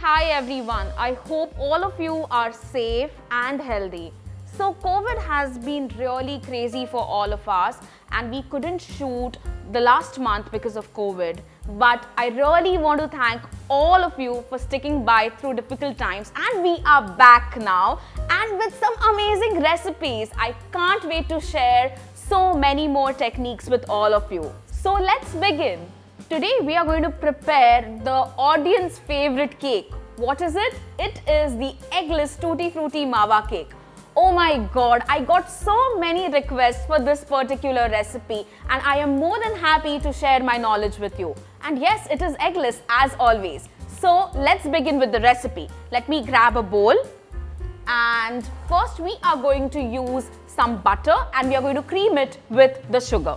Hi everyone. I hope all of you are safe and healthy. So COVID has been really crazy for all of us and we couldn't shoot the last month because of COVID. But I really want to thank all of you for sticking by through difficult times, and we are back now and with some amazing recipes. I can't wait to share so many more techniques with all of you. So let's begin. Today we are going to prepare the audience favorite cake. What is it? It is the Eggless Tutti Frutti Mawa cake. Oh my god, I got so many requests for this particular recipe and I am more than happy to share my knowledge with you. And yes, it is eggless as always. So let's begin with the recipe. Let me grab a bowl. And first we are going to use some butter and we are going to cream it with the sugar.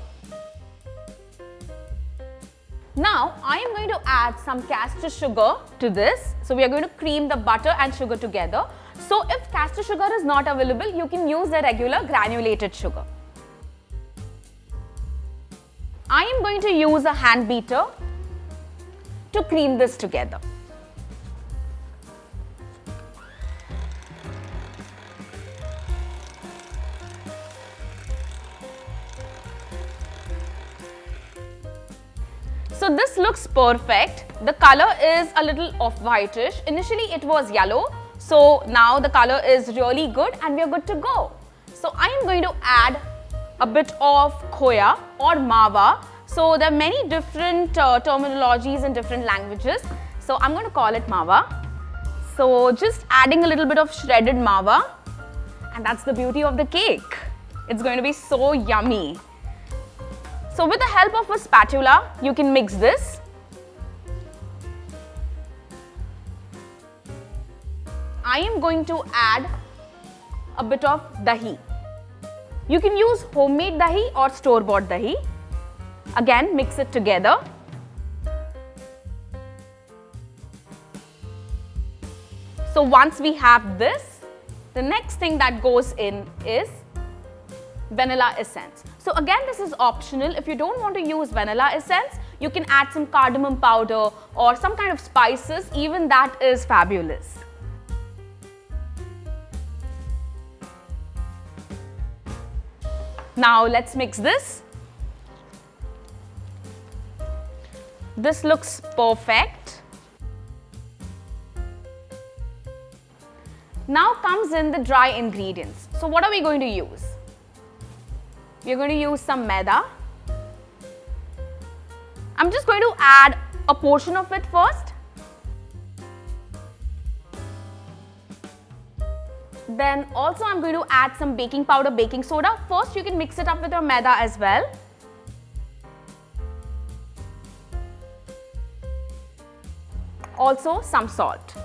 Now, I am going to add some castor sugar to this. So, we are going to cream the butter and sugar together. So, if castor sugar is not available, you can use the regular granulated sugar. I am going to use a hand beater to cream this together. So this looks perfect. The color is a little off-whitish. Initially it was yellow. So now the color is really good and we are good to go. So I am going to add a bit of khoya or mawa. So there are many different terminologies in different languages. So I'm going to call it mawa. So just adding a little bit of shredded mawa, and that's the beauty of the cake. It's going to be so yummy. So with the help of a spatula, you can mix this. I am going to add a bit of dahi. You can use homemade dahi or store-bought dahi. Again, mix it together. So once we have this, the next thing that goes in is vanilla essence. So again, this is optional. If you don't want to use vanilla essence, you can add some cardamom powder or some kind of spices. Even that is fabulous. Now let's mix this. This looks perfect. Now comes in the dry ingredients. So what are we going to use? We are going to use some maida. I'm just going to add a portion of it first. Then also I'm going to add some baking powder, baking soda. First you can mix it up with your maida as well. Also some salt.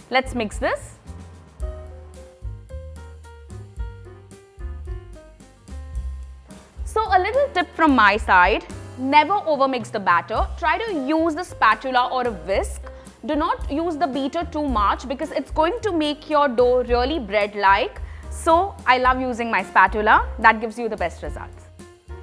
Let's mix this. So a little tip from my side, never overmix the batter. Try to use the spatula or a whisk. Do not use the beater too much because it's going to make your dough really bread-like. So I love using my spatula. That gives you the best results.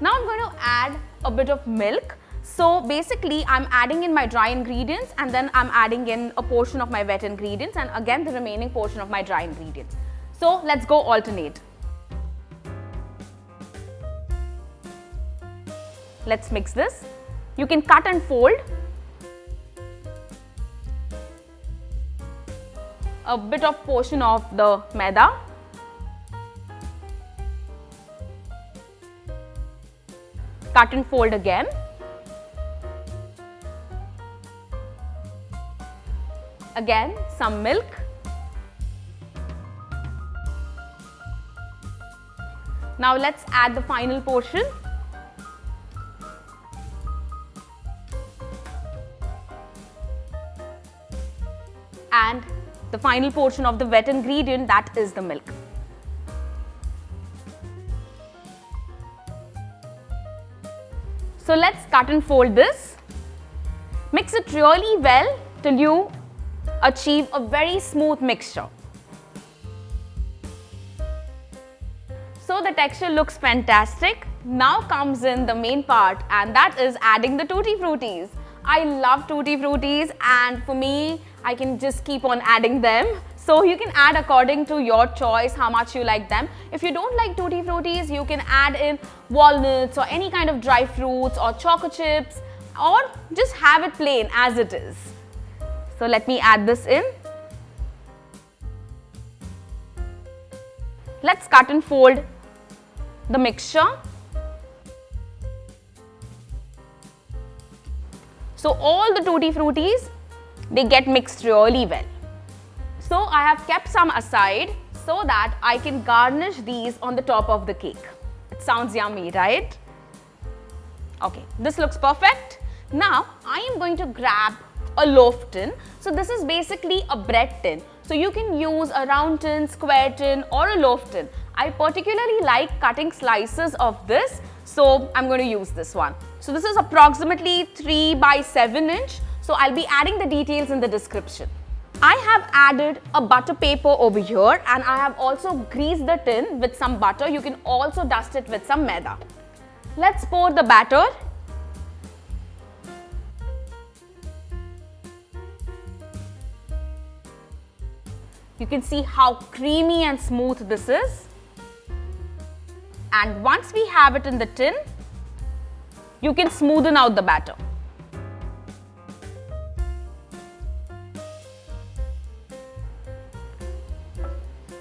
Now I'm going to add a bit of milk. So basically I'm adding in my dry ingredients and then I'm adding in a portion of my wet ingredients and again the remaining portion of my dry ingredients. So let's go alternate. Let's mix this. You can cut and fold. A bit of portion of the maida. Cut and fold again. Again, some milk. Now let's add the final portion. And the final portion of the wet ingredient, that is the milk. So let's cut and fold this. Mix it really well till you achieve a very smooth mixture. So the texture looks fantastic. Now comes in the main part, and that is adding the Tutti Fruttis. I love Tutti Fruttis, and for me, I can just keep on adding them. So you can add according to your choice how much you like them. If you don't like Tutti Fruttis, you can add in walnuts or any kind of dry fruits or choco chips, or just have it plain as it is. So let me add this in. Let's cut and fold the mixture. So all the Tutti Fruttis, they get mixed really well. So I have kept some aside so that I can garnish these on the top of the cake. It sounds yummy, right? Okay, this looks perfect. Now I am going to grab a loaf tin. So this is basically a bread tin. So you can use a round tin, square tin or a loaf tin. I particularly like cutting slices of this, so I'm going to use this one. So this is approximately 3 by 7 inch. So I'll be adding the details in the description. I have added a butter paper over here, and I have also greased the tin with some butter. You can also dust it with some Maida. Let's pour the batter. You can see how creamy and smooth this is. And once we have it in the tin, you can smoothen out the batter.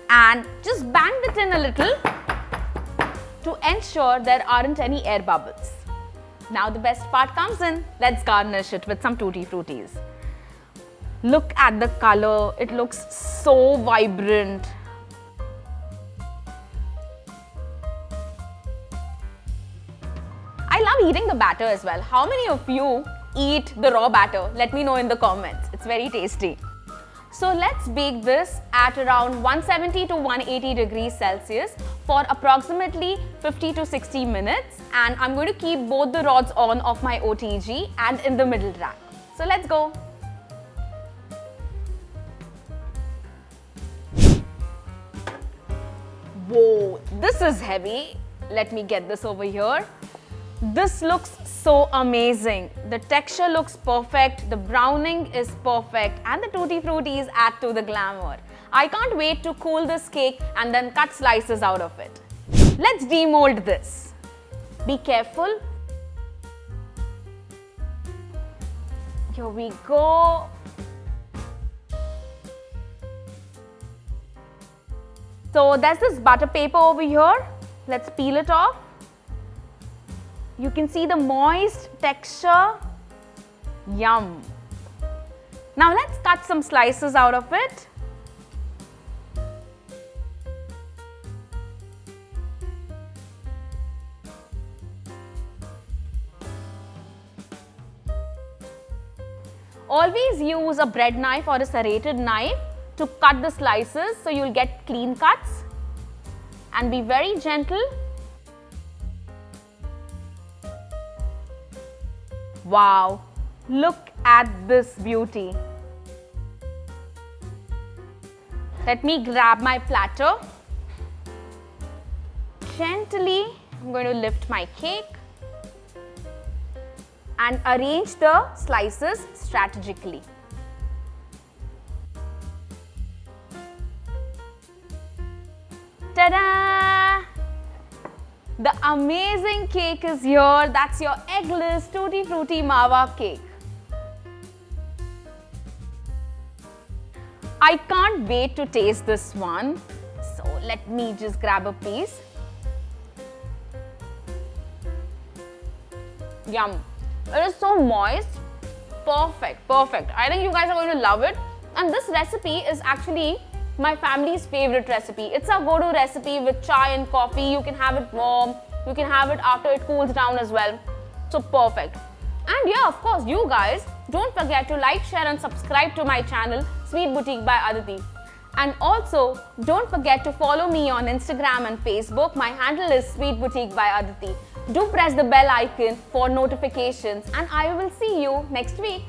And just bang the tin a little to ensure there aren't any air bubbles. Now the best part comes in. Let's garnish it with some Tutti Fruttis. Look at the color, it looks so vibrant. I love eating the batter as well. How many of you eat the raw batter? Let me know in the comments. It's very tasty. So let's bake this at around 170 to 180 degrees Celsius for approximately 50 to 60 minutes. And I'm going to keep both the rods on of my OTG and in the middle rack. So let's go. Whoa, this is heavy. Let me get this over here. This looks so amazing. The texture looks perfect, the browning is perfect, and the Tutti Fruttis add to the glamour. I can't wait to cool this cake and then cut slices out of it. Let's demold this. Be careful. Here we go. So there's this butter paper over here. Let's peel it off. You can see the moist texture. Yum. Now let's cut some slices out of it. Always use a bread knife or a serrated knife to cut the slices so you'll get clean cuts, and be very gentle. Wow, look at this beauty. Let me grab my platter. Gently, I'm going to lift my cake and arrange the slices strategically. Ta-da! The amazing cake is here. That's your eggless Tutti Frutti Mawa cake. I can't wait to taste this one. So let me just grab a piece. Yum. It is so moist. Perfect, perfect. I think you guys are going to love it. And this recipe is actually my family's favorite recipe. It's a go-to recipe with chai and coffee. You can have it warm. You can have it after it cools down as well. So perfect. And yeah, of course, you guys don't forget to like, share and subscribe to my channel, Sweet Boutique by Aditi. And also, don't forget to follow me on Instagram and Facebook. My handle is Sweet Boutique by Aditi. Do press the bell icon for notifications, and I will see you next week.